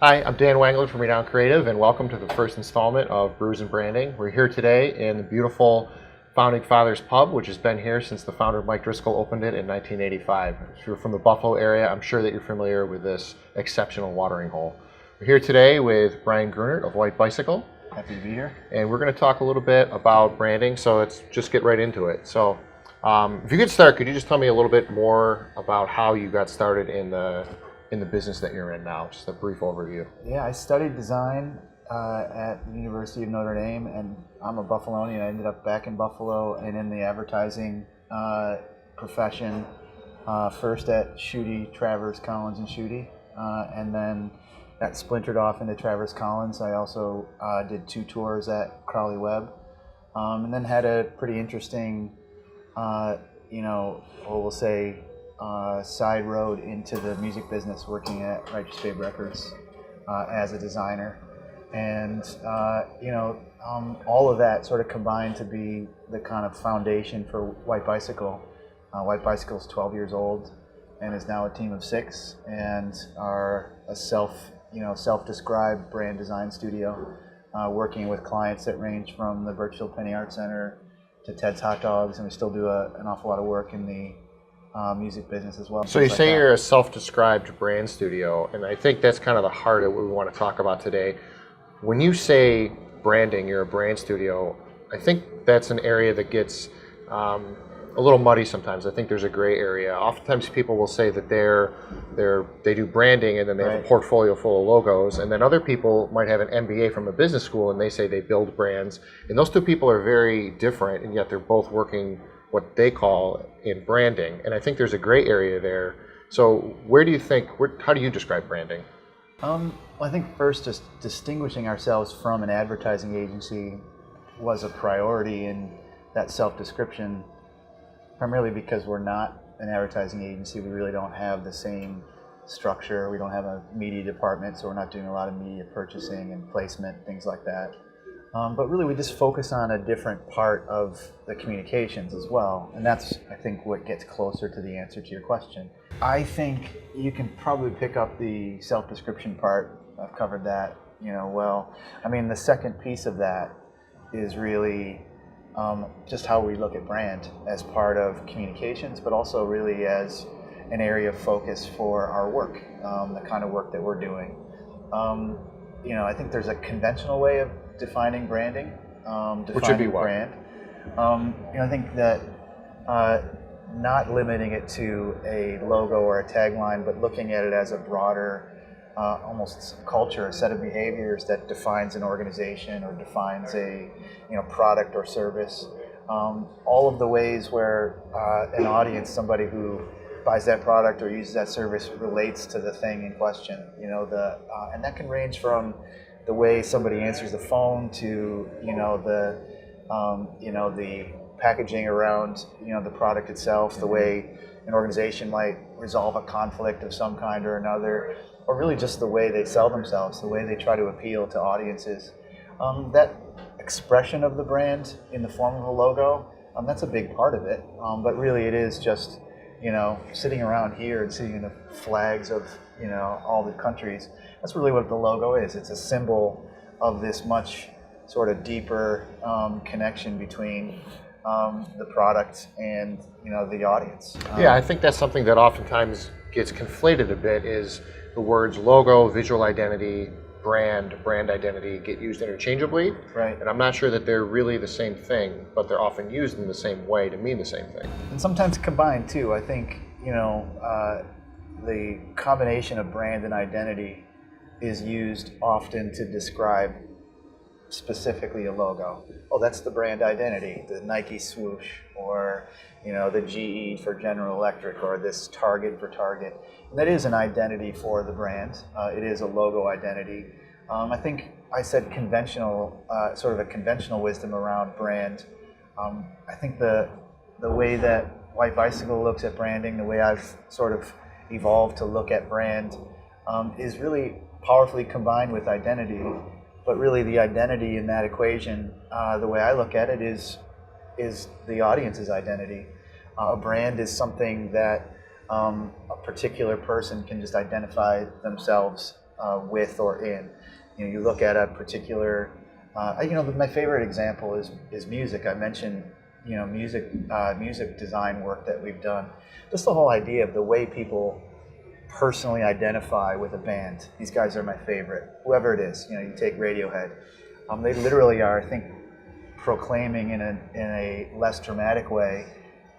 Hi, I'm Dan Wangler from Renown Creative, and welcome to the first installment of Brews and Branding. We're here today in the beautiful Founding Fathers Pub, which has been here since the founder Mike Driscoll opened it in 1985. If you're from the Buffalo area, I'm sure that you're familiar with this exceptional watering hole. We're here today with Brian Grunert of White Bicycle. Happy to be here. And we're going to talk a little bit about branding, so let's just get right into it. So if you could start, could you just tell me a little bit more about how you got started in the business that you're in now? Just a brief overview. Yeah, I studied design at the University of Notre Dame, and I'm a Buffalonian. I ended up back in Buffalo and in the advertising profession, first at Schutte, Travers, Collins, and Schutte, and then that splintered off into Travers Collins. I also did 2 tours at Crowley Webb, and then had a pretty interesting, we'll say, side road into the music business, working at Righteous Babe Records as a designer. And, all of that sort of combined to be the kind of foundation for White Bicycle. White Bicycle is 12 years old and is now a team of 6 and are a self-described brand design studio, working with clients that range from the Birchfield Penny Art Center to Ted's Hot Dogs, and we still do an awful lot of work in the music business as well. So you say you're a self-described brand studio, and I think that's kind of the heart of what we want to talk about today. When you say branding, you're a brand studio, I think that's an area that gets a little muddy sometimes. I think there's a gray area. Oftentimes people will say that they do branding and then they have a portfolio full of logos, and then other people might have an MBA from a business school and they say they build brands. And those two people are very different, and yet they're both working what they call in branding. And I think there's a gray area there. So how do you describe branding? I think first, just distinguishing ourselves from an advertising agency was a priority in that self-description, primarily because we're not an advertising agency. We really don't have the same structure. We don't have a media department, so we're not doing a lot of media purchasing and placement, things like that. But really, we just focus on a different part of the communications as well. And that's, I think, what gets closer to the answer to your question. I think you can probably pick up the self-description part. I've covered that, well. I mean, the second piece of that is really just how we look at brand as part of communications, but also really as an area of focus for our work, the kind of work that we're doing. I think there's a conventional way of defining branding, Which would be what? brand. I think that not limiting it to a logo or a tagline, but looking at it as a broader, almost culture, a set of behaviors that defines an organization or defines a product or service. All of the ways where an audience, somebody who buys that product or uses that service, relates to the thing in question. And that can range from the way somebody answers the phone to the packaging around the product itself, the way an organization might resolve a conflict of some kind or another, or really just the way they sell themselves, the way they try to appeal to audiences. That expression of the brand in the form of a logo, that's a big part of it. But really, it is just sitting around here and seeing the flags of all the countries. That's really what the logo is. It's a symbol of this much sort of deeper connection between the product and the audience. Yeah, I think that's something that oftentimes gets conflated a bit, is the words logo, visual identity, brand identity get used interchangeably. Right. And I'm not sure that they're really the same thing, but they're often used in the same way to mean the same thing. And sometimes combined too. I think the combination of brand and identity is used often to describe specifically a logo. Oh, that's the brand identity, the Nike swoosh, or the GE for General Electric, or this Target for Target. And that is an identity for the brand. It is a logo identity. I think I said conventional, sort of a conventional wisdom around brand. I think the way that White Bicycle looks at branding, the way I've sort of evolved to look at brand, is really powerfully combined with identity. But really, the identity in that equation, the way I look at it, is the audience's identity. A brand is something that a particular person can just identify themselves with or in. You look at a particular, my favorite example is music. I mentioned, music design work that we've done. Just the whole idea of the way people personally identify with a band. These guys are my favorite, whoever it is. You take Radiohead. They literally are, I think, proclaiming in a less dramatic way,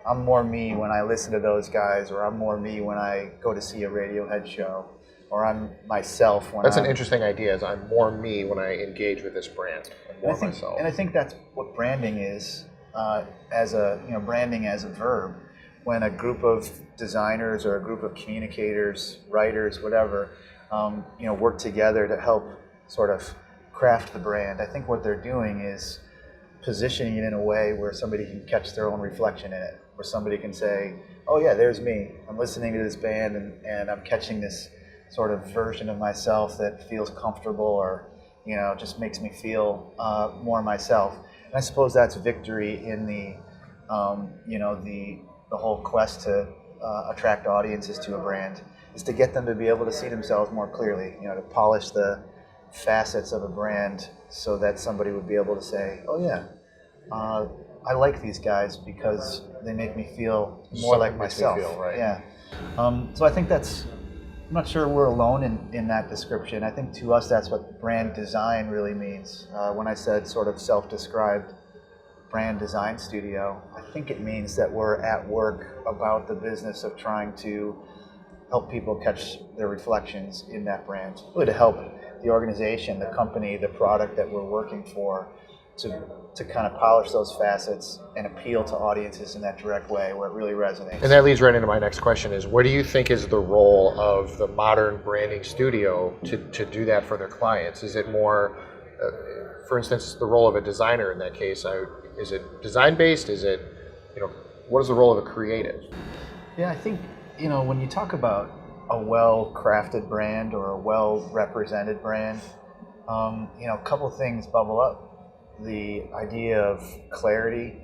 I'm more me when I listen to those guys, or I'm more me when I go to see a Radiohead show, or I'm myself when That's an interesting idea, is I'm more me when I engage with this brand. I'm more myself. And I think that's what branding is, branding as a verb. When a group of designers or a group of communicators, writers, whatever, work together to help sort of craft the brand, I think what they're doing is positioning it in a way where somebody can catch their own reflection in it, where somebody can say, oh yeah, there's me. I'm listening to this band and I'm catching this sort of version of myself that feels comfortable or, just makes me feel more myself. And I suppose that's victory in the whole quest to attract audiences to a brand, is to get them to be able to see themselves more clearly, to polish the facets of a brand so that somebody would be able to say, oh yeah, I like these guys because they make me feel more like myself. Right. Yeah. So I think I'm not sure we're alone in that description. I think to us that's what brand design really means. When I said sort of self-described brand design studio, I think it means that we're at work about the business of trying to help people catch their reflections in that brand, really to help the organization, the company, the product that we're working for to kind of polish those facets and appeal to audiences in that direct way where it really resonates. And that leads right into my next question is, what do you think is the role of the modern branding studio to do that for their clients? Is it more, for instance, the role of a designer in that case? Is it design-based? Is it, what is the role of a creative? Yeah, I think, when you talk about a well-crafted brand or a well-represented brand, a couple things bubble up. The idea of clarity,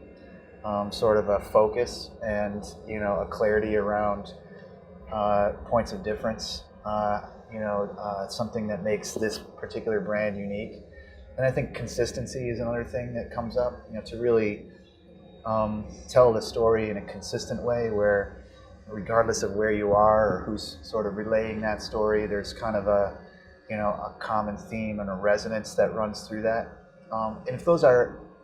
sort of a focus, and a clarity around points of difference. Something that makes this particular brand unique. And I think consistency is another thing that comes up. To really tell the story in a consistent way, where regardless of where you are or who's sort of relaying that story, there's kind of a common theme and a resonance that runs through that. And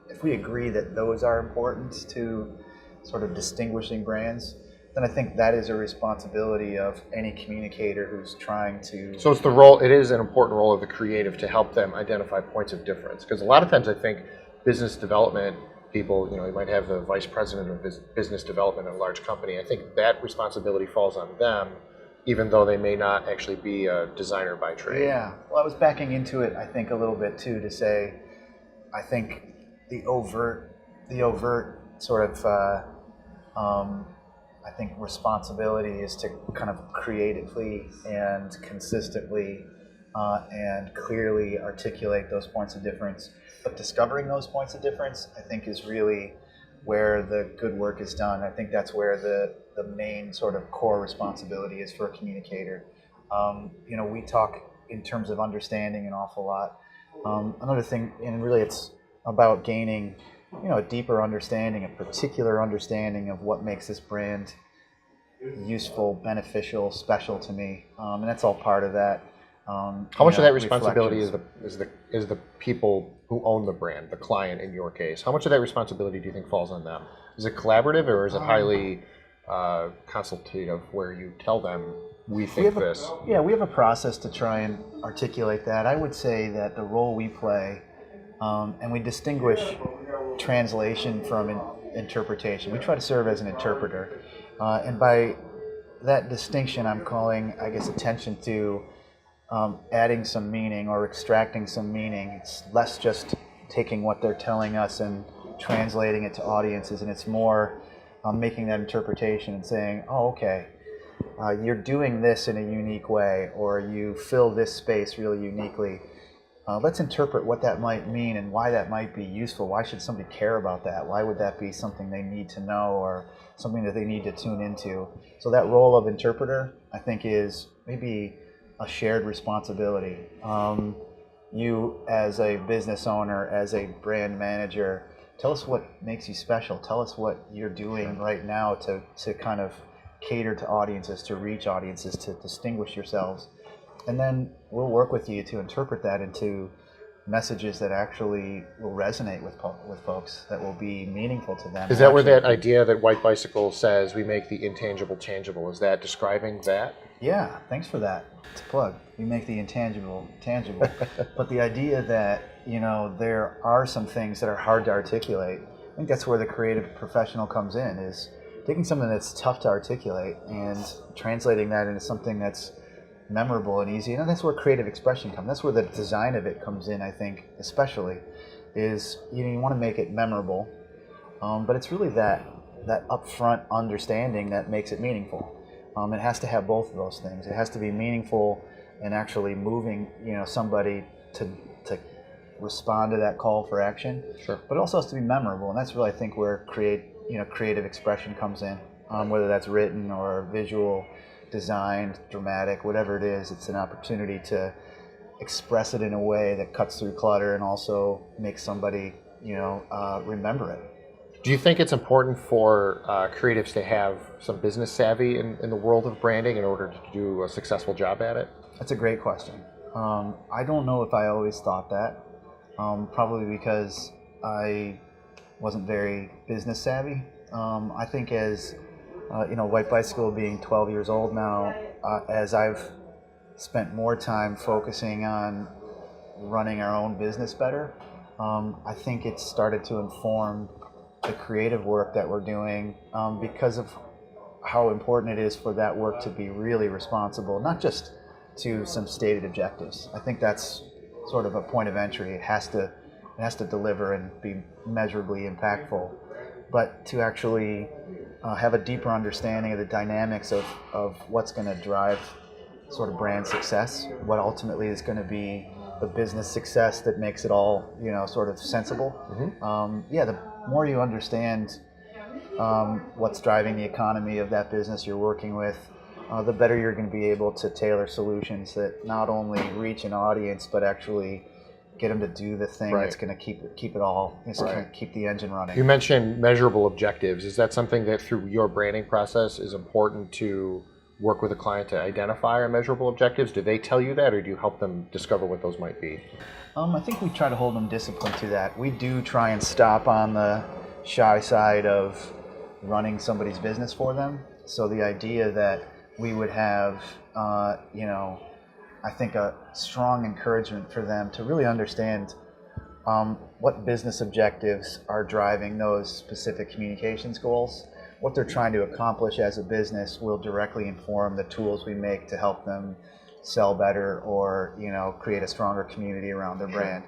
if we agree that those are important to sort of distinguishing brands, then I think that is a responsibility of any communicator who's trying to. So it is an important role of the creative to help them identify points of difference. Because a lot of times I think business development people, you might have the vice president of business development in a large company. I think that responsibility falls on them, even though they may not actually be a designer by trade. Yeah, well, I was backing into it, I think, a little bit too, to say, I think the overt sort of, I think responsibility is to kind of creatively and consistently and clearly articulate those points of difference. But discovering those points of difference, I think, is really where the good work is done. I think that's where the main sort of core responsibility is for a communicator. We talk in terms of understanding an awful lot. Another thing, and really it's about gaining, a deeper understanding, a particular understanding of what makes this brand useful, beneficial, special to me, and that's all part of that. How much of that responsibility is the people who own the brand, the client in your case? How much of that responsibility do you think falls on them? Is it collaborative, or is it highly consultative, where you tell them, we think this? We have a process to try and articulate that. I would say that the role we play, and we distinguish translation from interpretation. We try to serve as an interpreter. And by that distinction, I'm calling, I guess, attention to adding some meaning or extracting some meaning. It's less just taking what they're telling us and translating it to audiences, and it's more making that interpretation and saying, oh, okay, you're doing this in a unique way, or you fill this space really uniquely. Let's interpret what that might mean and why that might be useful. Why should somebody care about that? Why would that be something they need to know or something that they need to tune into? So that role of interpreter, I think, is maybe a shared responsibility. You as a business owner, as a brand manager, tell us what makes you special. Tell us what you're doing right now to kind of cater to audiences, to reach audiences, to distinguish yourselves. And then we'll work with you to interpret that into messages that actually will resonate with folks, that will be meaningful to them. Is that where that idea that White Bicycle says we make the intangible tangible, is that describing that? Yeah, thanks for that. It's a plug. We make the intangible tangible. But the idea that, there are some things that are hard to articulate, I think that's where the creative professional comes in, is taking something that's tough to articulate and translating that into something that's memorable and easy. That's where creative expression comes. That's where the design of it comes in, I think, especially, is you want to make it memorable, but it's really that upfront understanding that makes it meaningful. It has to have both of those things. It has to be meaningful and actually moving, somebody to respond to that call for action. Sure. But it also has to be memorable, and that's really, I think, where creative expression comes in, whether that's written or visual, designed, dramatic, whatever it is. It's an opportunity to express it in a way that cuts through clutter and also makes somebody, remember it. Do you think it's important for creatives to have some business savvy in the world of branding in order to do a successful job at it? That's a great question. I don't know if I always thought that, probably because I wasn't very business savvy. I think as White Bicycle being 12 years old now, as I've spent more time focusing on running our own business better, I think it's started to inform the creative work that we're doing, because of how important it is for that work to be really responsible, not just to some stated objectives. I think that's sort of a point of entry. It has to deliver and be measurably impactful, but to actually have a deeper understanding of the dynamics of what's going to drive sort of brand success, what ultimately is going to be the business success that makes it all, sort of sensible. Mm-hmm. The more you understand what's driving the economy of that business you're working with, the better you're going to be able to tailor solutions that not only reach an audience, but actually get them to do the thing that's going to keep it all, keep the engine running. You mentioned measurable objectives. Is that something that through your branding process is important to work with a client to identify our measurable objectives? Do they tell you that, or do you help them discover what those might be? I think we try to hold them disciplined to that. We do try and stop on the shy side of running somebody's business for them. So the idea that we would have, I think a strong encouragement for them to really understand what business objectives are driving those specific communications goals. What they're trying to accomplish as a business will directly inform the tools we make to help them sell better or, create a stronger community around their brand.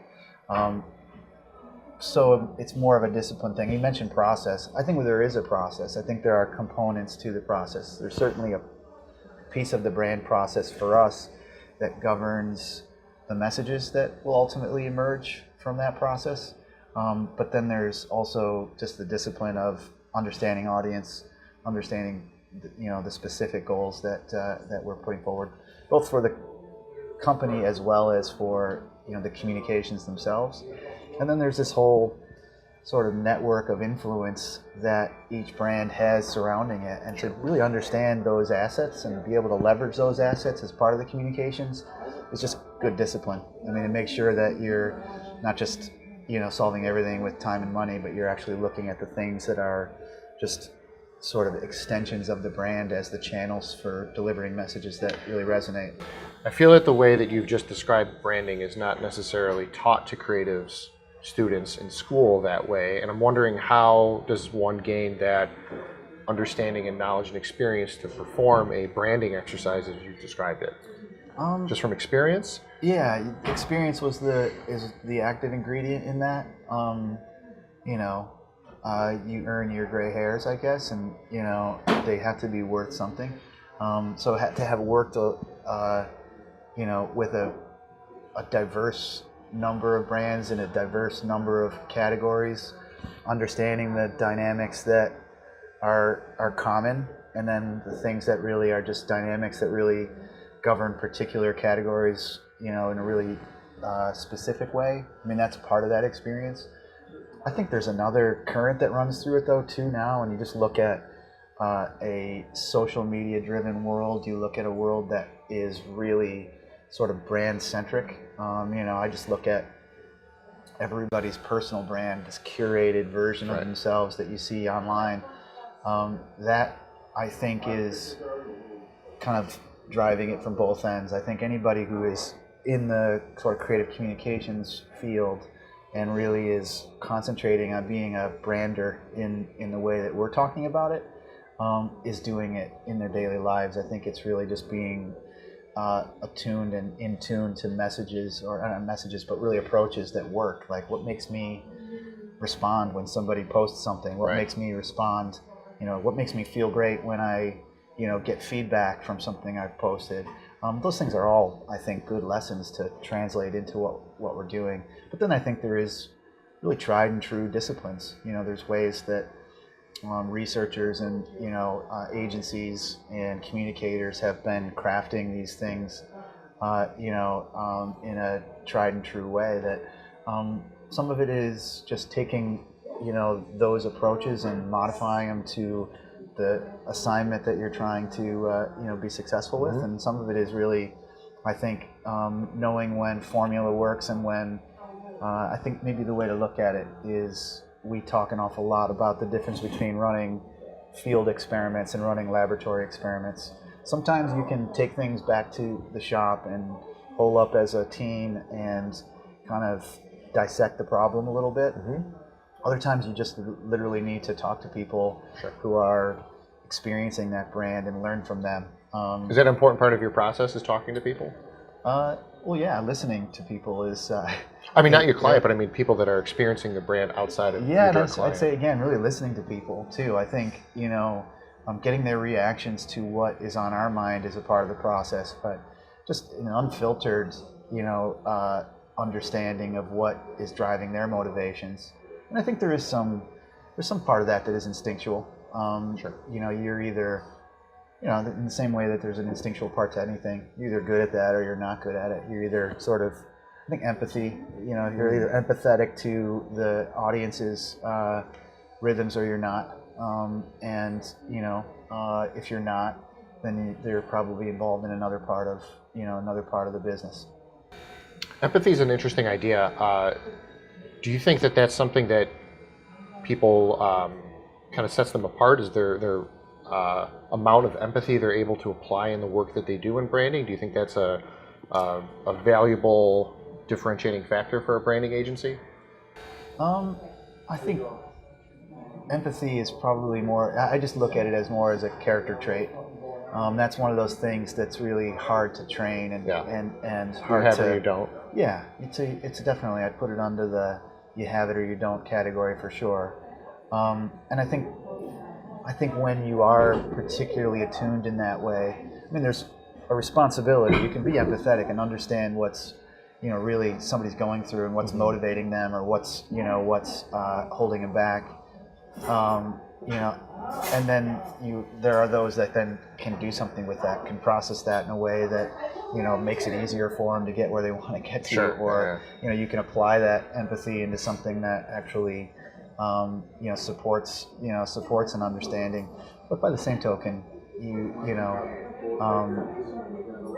So it's more of a discipline thing. You mentioned process. I think there is a process. I think there are components to the process. There's certainly a piece of the brand process for us that governs the messages that will ultimately emerge from that process. But then there's also just the discipline of understanding audience, understanding the specific goals that we're putting forward, both for the company as well as for the communications themselves. And then there's this whole sort of network of influence that each brand has surrounding it, and to really understand those assets and be able to leverage those assets as part of the communications is just good discipline. I mean, it makes sure that you're not just solving everything with time and money, but you're actually looking at the things that are just sort of extensions of the brand as the channels for delivering messages that really resonate. I feel that the way that you've just described branding is not necessarily taught to creatives students in school that way, and I'm wondering, how does one gain that understanding and knowledge and experience to perform a branding exercise as you've described it? Just from experience? Yeah, experience is the active ingredient in that. You earn your gray hairs, I guess, and they have to be worth something. So to have worked, with a diverse number of brands in a diverse number of categories, understanding the dynamics that are common, and then the things that really are just dynamics that really govern particular categories, in a really specific way. I mean, that's part of that experience. I think there's another current that runs through it though too now, and you just look at a social media driven world. You look at a world that is really sort of brand centric. I just look at everybody's personal brand, this curated version of themselves that you see online. That I think is kind of driving it from both ends. I think anybody who is in the sort of creative communications field and really is concentrating on being a brander in the way that we're talking about it, is doing it in their daily lives. I think it's really just being attuned and in tune to messages, or not messages, but really approaches that work. Like, what makes me respond when somebody posts something? What makes me respond? What makes me feel great when I, get feedback from something I've posted? Those things are all, I think, good lessons to translate into what we're doing. But then I think there is really tried and true disciplines. There's ways that researchers and agencies and communicators have been crafting these things, in a tried and true way. That some of it is just taking those approaches and modifying them to the assignment that you're trying to be successful with, and some of it is really, I think, knowing when formula works and when. I think maybe the way to look at it is, we talk an awful lot about the difference between running field experiments and running laboratory experiments. Sometimes you can take things back to the shop and hole up as a team and kind of dissect the problem a little bit. Other times you just literally need to talk to people who are experiencing that brand and learn from them. Is that an important part of your process, is talking to people? Well, yeah, listening to people is... I mean, not your client, but I mean people that are experiencing the brand outside of your direct client. I'd say, again, really listening to people, too. I think, getting their reactions to what is on our mind is a part of the process, but just an unfiltered, understanding of what is driving their motivations. And I think there's some part of that is instinctual. You're either... in the same way that there's an instinctual part to anything, you're either good at that or you're not good at it. You're either sort of, I think empathy, you're either empathetic to the audience's rhythms or you're not. If you're not, then they're probably involved in another part of the business. Empathy is an interesting idea. Do you think that that's something that people kind of sets them apart? Is their amount of empathy they're able to apply in the work that they do in branding? Do you think that's a valuable differentiating factor for a branding agency? I think empathy is probably more, I just look at it as more as a character trait. That's one of those things that's really hard to train and hard you have to... it or you don't. Yeah, it's definitely, I'd put it under the you have it or you don't category for sure. And I think when you are particularly attuned in that way, I mean, there's a responsibility. You can be empathetic and understand what's, really somebody's going through and what's motivating them or what's holding them back. And then there are those that then can do something with that, can process that in a way that, makes it easier for them to get where they want to get to. Or, you can apply that empathy into something that actually supports an understanding. But by the same token,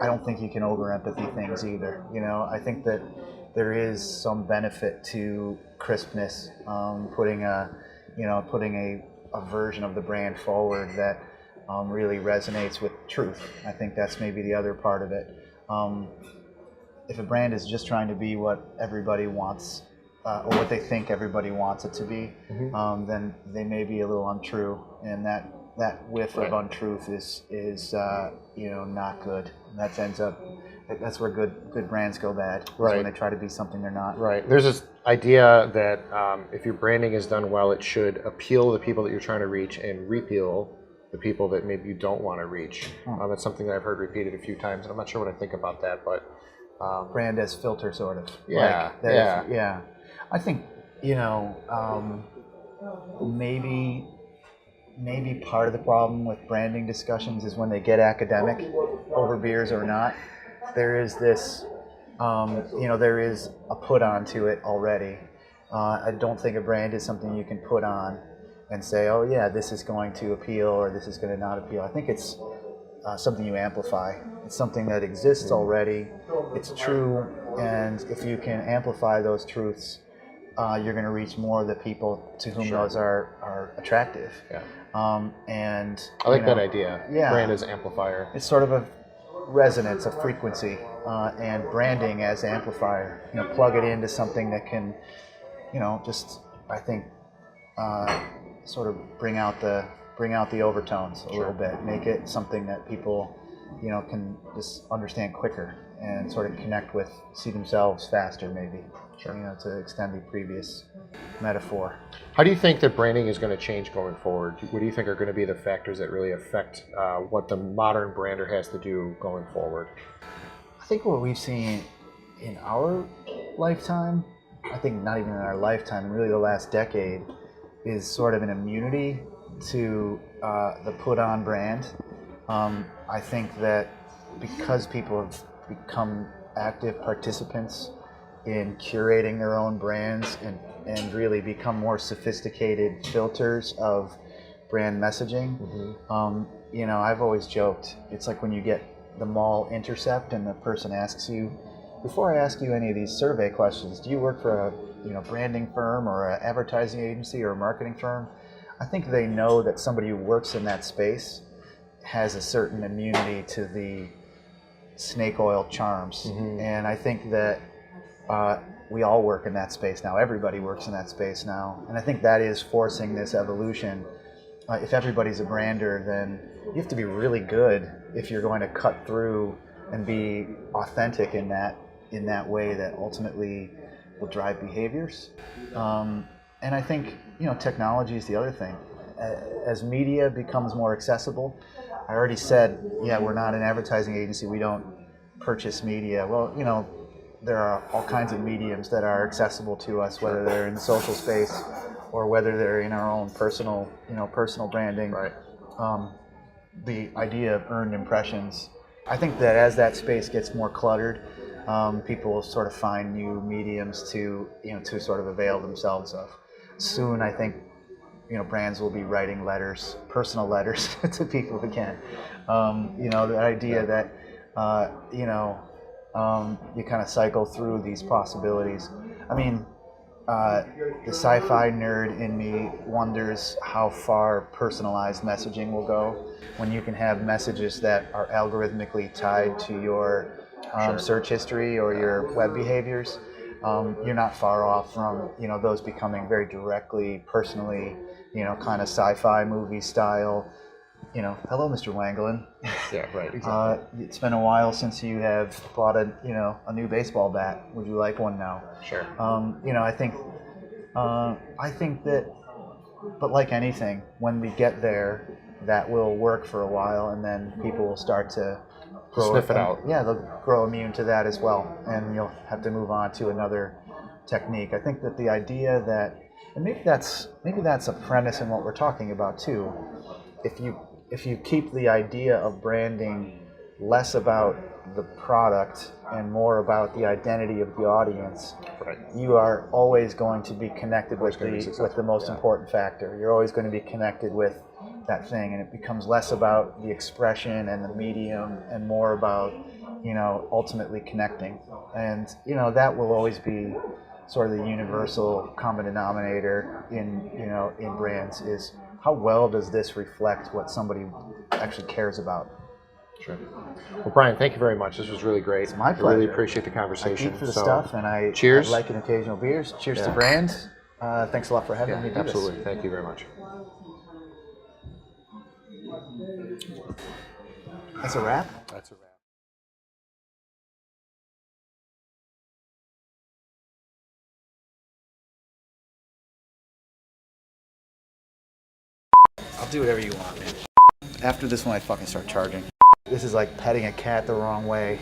I don't think you can over empathy things either. I think that there is some benefit to crispness, putting a version of the brand forward that really resonates with truth. I think that's maybe the other part of it. If a brand is just trying to be what everybody wants, or what they think everybody wants it to be, then they may be a little untrue, and that whiff of untruth is not good. And that's where good brands go bad. When they try to be something they're not. Right. There's this idea that if your branding is done well, it should appeal to the people that you're trying to reach and repel the people that maybe you don't want to reach. That's something that I've heard repeated a few times, and I'm not sure what I think about that, but brand as filter, sort of. Yeah. I think maybe maybe part of the problem with branding discussions is when they get academic, over beers or not, there is this, there is a put on to it already. I don't think a brand is something you can put on and say, oh yeah, this is going to appeal or this is going to not appeal. I think it's something you amplify. It's something that exists already. It's true, and if you can amplify those truths, you're going to reach more of the people to whom those are attractive. Yeah. And I like that idea. Yeah, brand as amplifier. it's sort of a resonance, a frequency, and branding as amplifier. Plug it into something that can, just I think, sort of bring out the overtones a little bit. Make it something that people, can just understand quicker and sort of connect with, see themselves faster, maybe. To extend the previous metaphor. How do you think that branding is going to change going forward? What do you think are going to be the factors that really affect what the modern brander has to do going forward? I think what we've seen in our lifetime, I think not even in our lifetime, and really the last decade, is sort of an immunity to the put-on brand. I think that because people have become active participants in curating their own brands and really become more sophisticated filters of brand messaging. I've always joked, it's like when you get the mall intercept and the person asks you, before I ask you any of these survey questions, do you work for a branding firm or an advertising agency or a marketing firm? I think they know that somebody who works in that space has a certain immunity to the snake oil charms. And I think that we all work in that space now. Everybody works in that space now. And I think that is forcing this evolution. If everybody's a brander, then you have to be really good if you're going to cut through and be authentic in that way that ultimately will drive behaviors. And I think, technology is the other thing. As media becomes more accessible, I already said, we're not an advertising agency. We don't purchase media. Well, there are all kinds of mediums that are accessible to us, whether they're in the social space or whether they're in our own personal branding. Right. The idea of earned impressions. I think that as that space gets more cluttered, people will sort of find new mediums to sort of avail themselves of. Soon, I think, brands will be writing letters, personal letters to people again. The idea that, you kind of cycle through these possibilities. I mean, the sci-fi nerd in me wonders how far personalized messaging will go when you can have messages that are algorithmically tied to your search history or your web behaviors. You're not far off from those becoming very directly, personally, kind of sci-fi movie style. Hello, Mr. Wanglin. Yeah, right. Exactly. It's been a while since you have bought a new baseball bat. Would you like one now? Sure. I think that, but like anything, when we get there, that will work for a while, and then people will start to sniff it out. Yeah, they'll grow immune to that as well, and you'll have to move on to another technique. I think that the idea that, and maybe that's a premise in what we're talking about too. If you keep the idea of branding less about the product and more about the identity of the audience, right, you are always going to be connected with the most important factor. You're always going to be connected with that thing, and it becomes less about the expression and the medium and more about ultimately connecting. And that will always be sort of the universal common denominator in brands is how well does this reflect what somebody actually cares about. Sure. Well, Brian, thank you very much. This was really great. It's my pleasure. I really appreciate the conversation. I eat for the stuff, and I like an occasional beers. Cheers to brand. Thanks a lot for having me do absolutely. this. Thank you very much. That's a wrap? That's a wrap. I'll do whatever you want, man. After this one, I fucking start charging. This is like petting a cat the wrong way.